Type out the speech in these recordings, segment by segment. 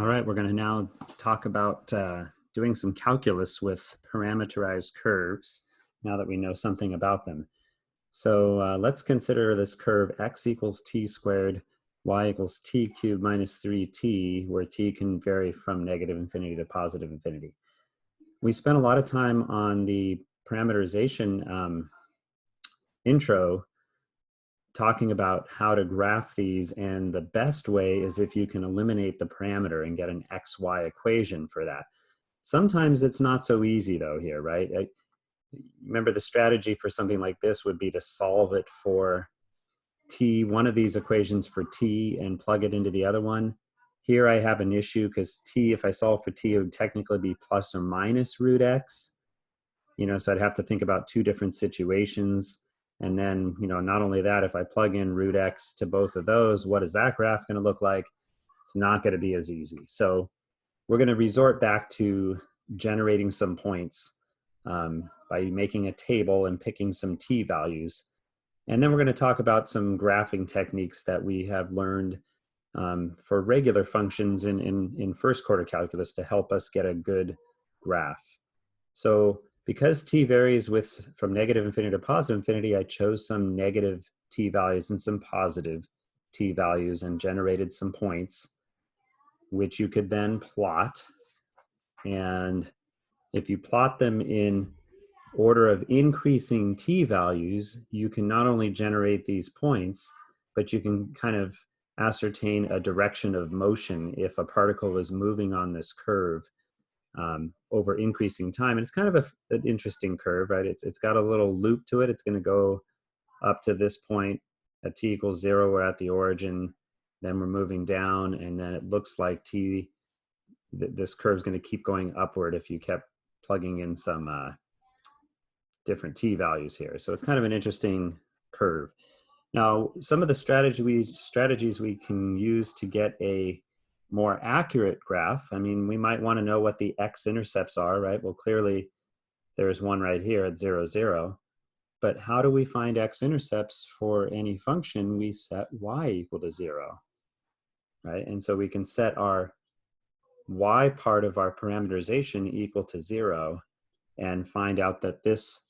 All right, we're going to now talk about doing some calculus with parameterized curves now that we know something about them. So let's consider this curve x equals t squared, y equals t cubed minus 3t, where t can vary from negative infinity to positive infinity. We spent a lot of time on the parameterization intro talking about how to graph these, and the best way is if you can eliminate the parameter and get an xy equation for that. Sometimes it's not so easy though here, right? Remember, the strategy for something like this would be to solve it for t, one of these equations for t, and plug it into the other one. Here I have an issue because t, if I solve for t, it would technically be plus or minus root x. So I'd have to think about two different situations. And then, not only that, if I plug in root x to both of those, what is that graph going to look like? It's not going to be as easy. So we're going to resort back to generating some points by making a table and picking some t values. And then we're going to talk about some graphing techniques that we have learned for regular functions in first quarter calculus to help us get a good graph. So because t varies from negative infinity to positive infinity, I chose some negative t values and some positive t values and generated some points, which you could then plot. And if you plot them in order of increasing t values, you can not only generate these points, but you can kind of ascertain a direction of motion if a particle is moving on this curve over increasing time. And it's kind of an interesting curve, right? It's got a little loop to it. It's going to go up to this point at t equals 0. We're at the origin. Then we're moving down, and then it looks like this curve is going to keep going upward if you kept plugging in some different t values here. So it's kind of an interesting curve. Now, some of the strategies we can use to get a more accurate graph, we might want to know what the x-intercepts are, right? Well, clearly there's one right here at 0, 0. But how do we find x-intercepts for any function we set y equal to 0, right? And so we can set our y part of our parameterization equal to 0 and find out that this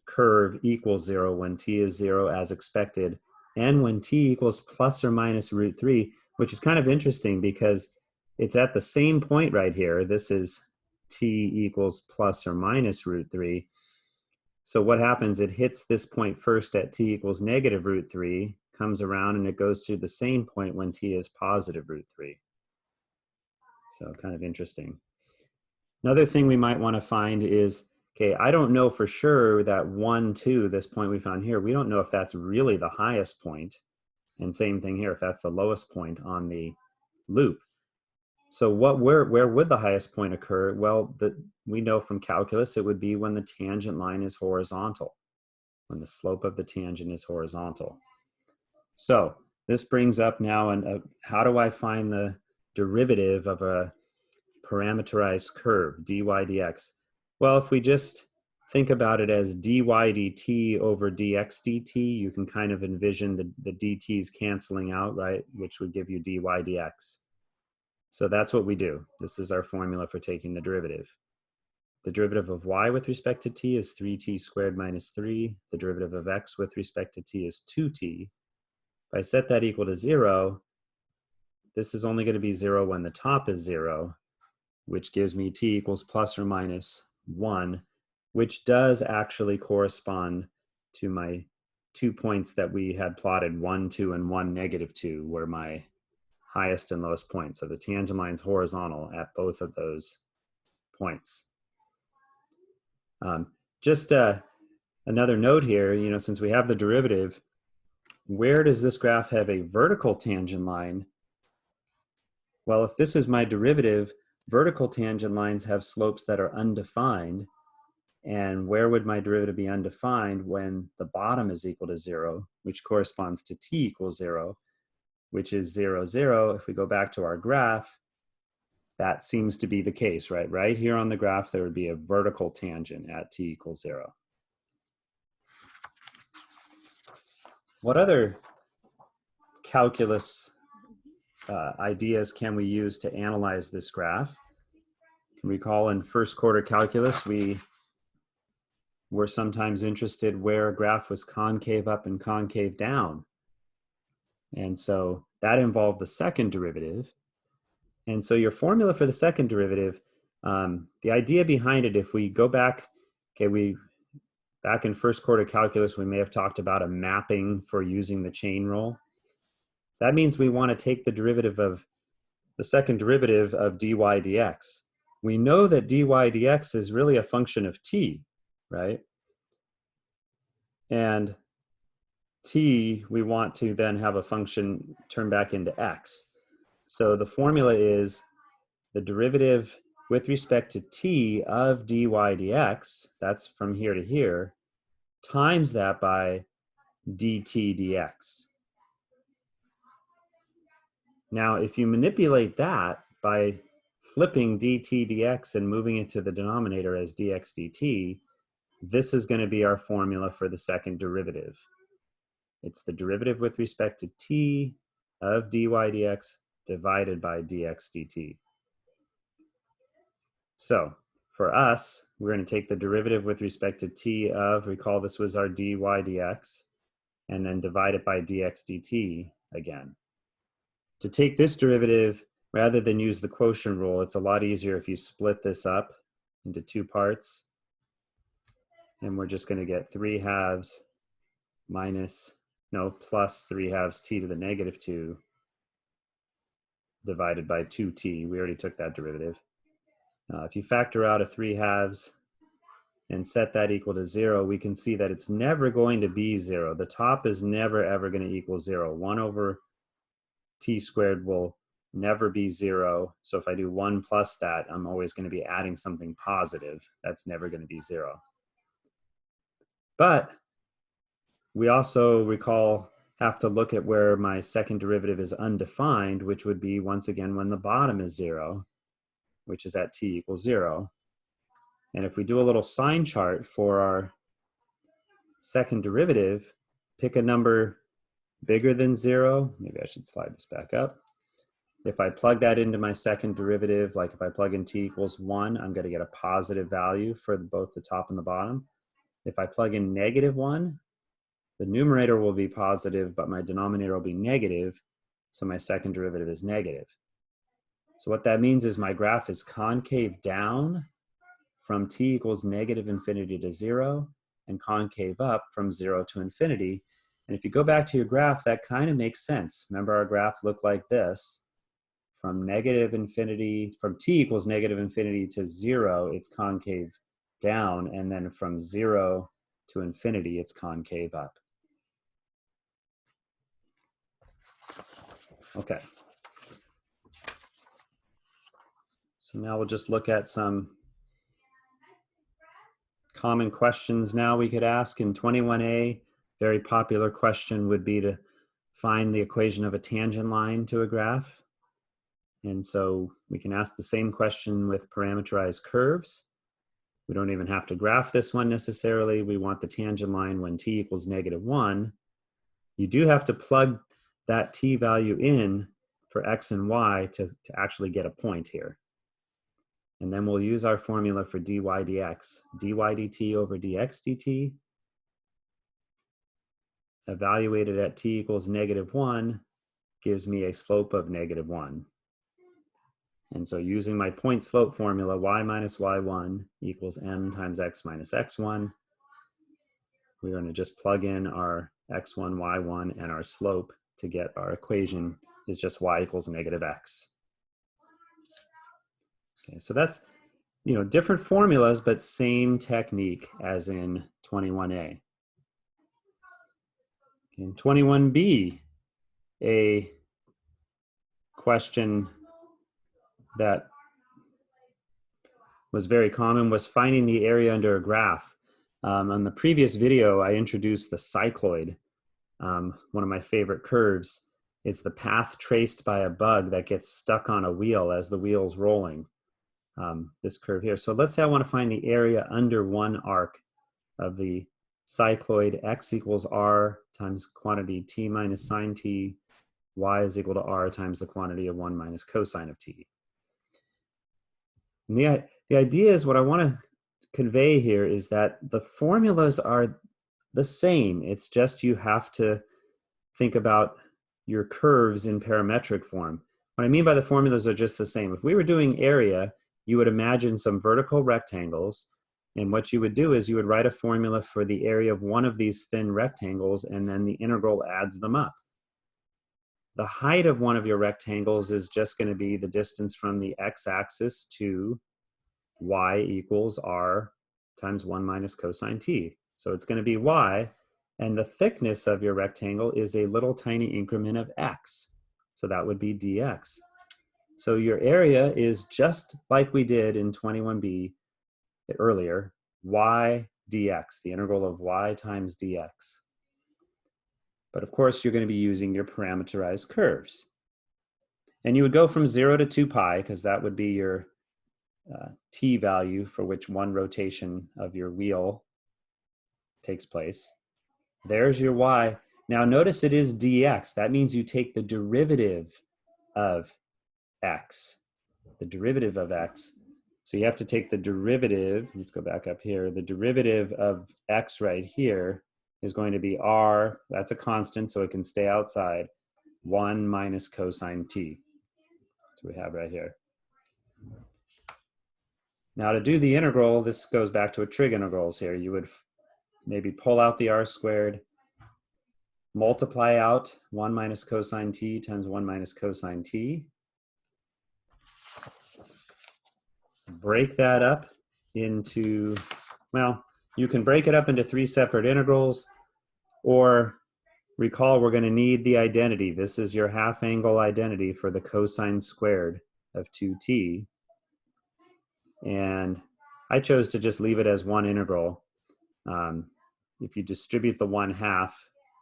curve equals 0 when t is 0 as expected, and when t equals plus or minus root 3, which is kind of interesting because it's at the same point right here. This is t equals plus or minus root 3. So what happens, it hits this point first at t equals negative root 3, comes around, and it goes through the same point when t is positive root 3. So kind of interesting. Another thing we might want to find is, okay, I don't know for sure that 1, 2, this point we found here, we don't know if that's really the highest point. And same thing here, if that's the lowest point on the loop. So where would the highest point occur? Well, we know from calculus it would be when the tangent line is horizontal, when the slope of the tangent is horizontal. So this brings up now, how do I find the derivative of a parameterized curve, dy dx? Well, if we just think about it as dy dt over dx dt, you can kind of envision the dt's canceling out, right? Which would give you dy dx. So that's what we do. This is our formula for taking the derivative. The derivative of y with respect to t is 3t squared minus 3. The derivative of x with respect to t is 2t. If I set that equal to 0, this is only going to be 0 when the top is 0, which gives me t equals plus or minus 1, which does actually correspond to my 2 points that we had plotted, 1, 2, and 1, negative 2, were my highest and lowest points. So the tangent line's horizontal at both of those points. Just another note here, since we have the derivative, where does this graph have a vertical tangent line? Well, if this is my derivative, vertical tangent lines have slopes that are undefined. And where would my derivative be undefined? When the bottom is equal to 0, which corresponds to t equals 0, which is 0, 0. If we go back to our graph, that seems to be the case, right? Right here on the graph, there would be a vertical tangent at t equals 0. What other calculus ideas can we use to analyze this graph? Can recall in first quarter calculus, we were sometimes interested where a graph was concave up and concave down. And so that involved the second derivative. And so your formula for the second derivative, the idea behind it, if we go back, back in first quarter calculus, we may have talked about a mapping for using the chain rule. That means we want to take the derivative of the second derivative of dy dx. We know that dy dx is really a function of t, right? And t, we want to then have a function turn back into x. So the formula is the derivative with respect to t of dy dx, that's from here to here, times that by dt dx. Now, if you manipulate that by flipping dt dx and moving it to the denominator as dx dt, this is going to be our formula for the second derivative. It's the derivative with respect to t of dy dx divided by dx dt. So for us, we're going to take the derivative with respect to t of, recall this was our dy dx, and then divide it by dx dt again. To take this derivative, rather than use the quotient rule, it's a lot easier if you split this up into two parts. And we're just going to get 3/2 plus 3/2 t to the negative 2 divided by 2t. We already took that derivative. If you factor out a 3/2 and set that equal to 0, we can see that it's never going to be 0. The top is never ever going to equal 0. 1 over t squared will never be 0. So if I do 1 plus that, I'm always going to be adding something positive. That's never going to be 0. But we also, recall, have to look at where my second derivative is undefined, which would be, once again, when the bottom is 0, which is at t equals 0. And if we do a little sign chart for our second derivative, pick a number bigger than 0. Maybe I should slide this back up. If I plug that into my second derivative, like if I plug in t equals 1, I'm going to get a positive value for both the top and the bottom. If I plug in -1, the numerator will be positive, but my denominator will be negative, so my second derivative is negative. So what that means is my graph is concave down from t equals -infinity to 0, and concave up from 0 to infinity. And if you go back to your graph, that kind of makes sense. Remember, our graph looked like this. From t equals -infinity to 0, it's concave down, and then from 0 to infinity, it's concave up. Okay. So now we'll just look at some common questions now we could ask. In 21A, very popular question would be to find the equation of a tangent line to a graph. And so we can ask the same question with parameterized curves. We don't even have to graph this one necessarily. We want the tangent line when t equals -1. You do have to plug that t value in for x and y to actually get a point here. And then we'll use our formula for dy dx. dy dt over dx dt, evaluated at t equals -1, gives me a slope of -1. And so using my point slope formula, y minus y1 equals m times x minus x1, we're going to just plug in our x1, y1, and our slope to get our equation is just y equals -x. Okay, so that's, different formulas, but same technique as in 21A. In 21B, a question that was very common was finding the area under a graph. On the previous video, I introduced the cycloid, one of my favorite curves. It's the path traced by a bug that gets stuck on a wheel as the wheel's rolling. This curve here. So let's say I want to find the area under one arc of the cycloid. X equals r times quantity t minus sine t y is equal to r times the quantity of 1 minus cosine of t. And the idea is, what I want to convey here is that the formulas are the same. It's just you have to think about your curves in parametric form. What I mean by the formulas are just the same. If we were doing area, you would imagine some vertical rectangles, and what you would do is you would write a formula for the area of one of these thin rectangles, and then the integral adds them up. The height of one of your rectangles is just going to be the distance from the x-axis to y equals r times 1 minus cosine t. So it's going to be y, and the thickness of your rectangle is a little tiny increment of x. So that would be dx. So your area is just like we did in 21b earlier, y dx, the integral of y times dx. But of course, you're going to be using your parameterized curves. And you would go from 0 to 2 pi, because that would be your t value for which one rotation of your wheel takes place. There's your y. Now notice it is dx. That means you take the derivative of x. The derivative of x. So you have to take the derivative, let's go back up here, the derivative of x right here is going to be r, that's a constant so it can stay outside, 1 minus cosine t. That's what we have right here. Now to do the integral, this goes back to a trig integrals here. You would maybe pull out the r squared, multiply out 1 minus cosine t times 1 minus cosine t. Break that up into, well, you can break it up into 3 separate integrals, or recall we're going to need the identity. This is your half angle identity for the cosine squared of 2t. And I chose to just leave it as one integral. If you distribute the 1/2, at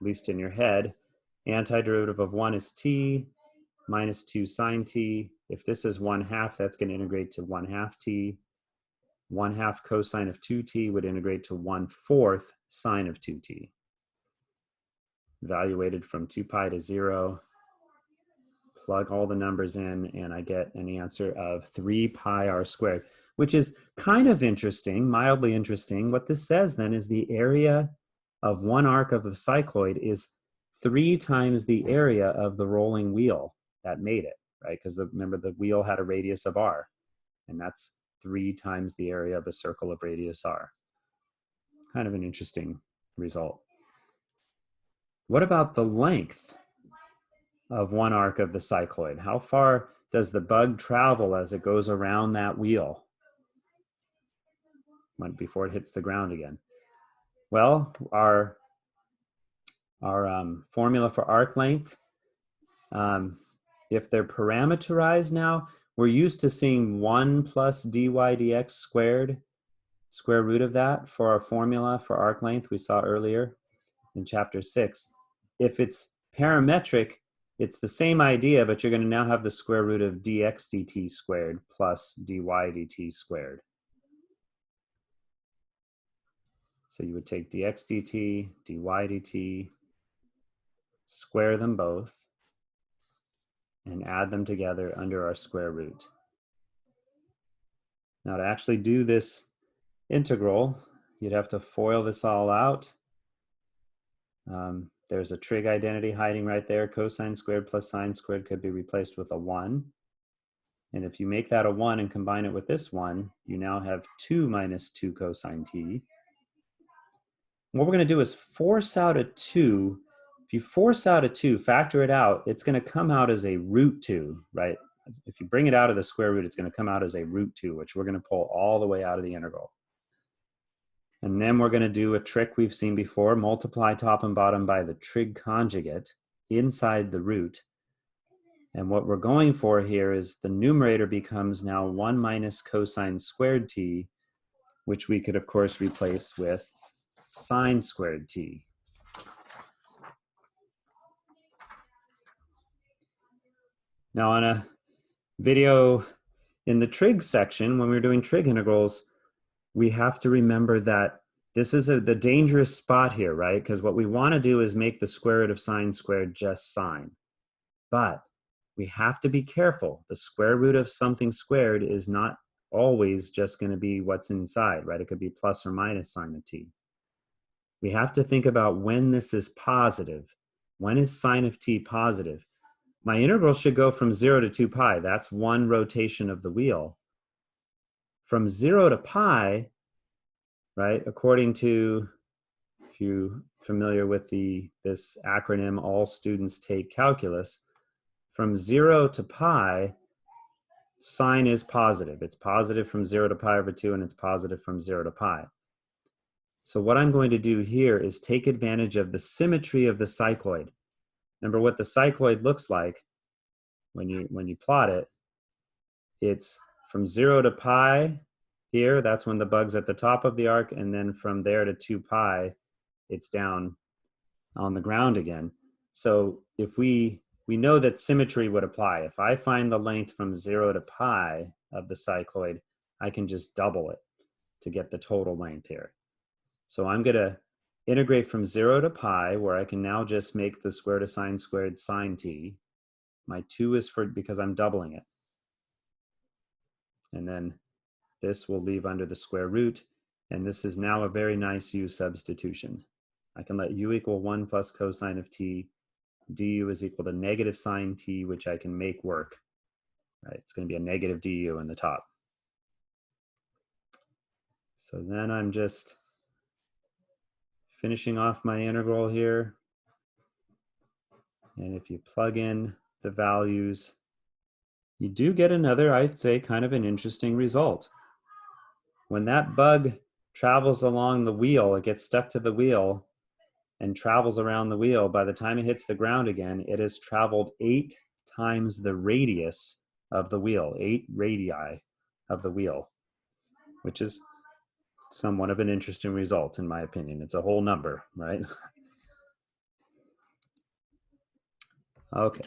least in your head, antiderivative of 1 is t minus 2 sine t. If this is 1/2, that's going to integrate to 1/2 t. 1/2 cosine of 2t would integrate to 1/4 sine of 2t. Evaluated from 2 pi to 0. Plug all the numbers in, and I get an answer of 3 pi r squared, which is kind of interesting, mildly interesting. What this says then is the area of one arc of the cycloid is 3 times the area of the rolling wheel that made it, right? Because remember, the wheel had a radius of r, and that's 3 times the area of a circle of radius r. Kind of an interesting result. What about the length of one arc of the cycloid? How far does the bug travel as it goes around that wheel before it hits the ground again? Well, our formula for arc length, if they're parameterized now, we're used to seeing 1 plus dy dx squared, square root of that for our formula for arc length we saw earlier in chapter 6. If it's parametric, it's the same idea, but you're going to now have the square root of dx dt squared plus dy dt squared. So you would take dx dt, dy dt, square them both, and add them together under our square root. Now to actually do this integral, you'd have to FOIL this all out. There's a trig identity hiding right there. Cosine squared plus sine squared could be replaced with a 1. And if you make that a 1 and combine it with this 1, you now have 2 minus 2 cosine t. What we're going to do is force out a 2. If you force out a 2, factor it out, it's going to come out as a root 2, right? If you bring it out of the square root, it's going to come out as a root 2, which we're going to pull all the way out of the integral. And then we're going to do a trick we've seen before, multiply top and bottom by the trig conjugate inside the root. And what we're going for here is the numerator becomes now 1 minus cosine squared t, which we could, of course, replace with sine squared t. Now, on a video in the trig section, when we're doing trig integrals, we have to remember that this is the dangerous spot here, right? Because what we want to do is make the square root of sine squared just sine. But we have to be careful. The square root of something squared is not always just going to be what's inside, right? It could be plus or minus sine of t. We have to think about when this is positive. When is sine of t positive? My integral should go from 0 to 2 pi. That's one rotation of the wheel. From 0 to pi, right, according to, if you're familiar with this acronym, all students take calculus, from 0 to pi, sine is positive. It's positive from 0 to pi over 2, and it's positive from 0 to pi. So what I'm going to do here is take advantage of the symmetry of the cycloid. Remember what the cycloid looks like when you plot it. It's from 0 to pi here. That's when the bug's at the top of the arc, and then from there to 2 pi, it's down on the ground again. So if we know that symmetry would apply. If I find the length from 0 to pi of the cycloid, I can just double it to get the total length here. So I'm going to integrate from 0 to pi, where I can now just make the square root of sine squared sine t. My 2 is for, because I'm doubling it. And then this will leave under the square root. And this is now a very nice u substitution. I can let u equal 1 plus cosine of t. Du is equal to negative sine t, which I can make work. Right? It's going to be a negative du in the top. So then I'm just finishing off my integral here. And if you plug in the values, you do get another, I'd say, kind of an interesting result. When that bug travels along the wheel, it gets stuck to the wheel and travels around the wheel. By the time it hits the ground again, it has traveled 8 times the radius of the wheel, 8 radii of the wheel, which is somewhat of an interesting result, in my opinion. It's a whole number, right? Okay.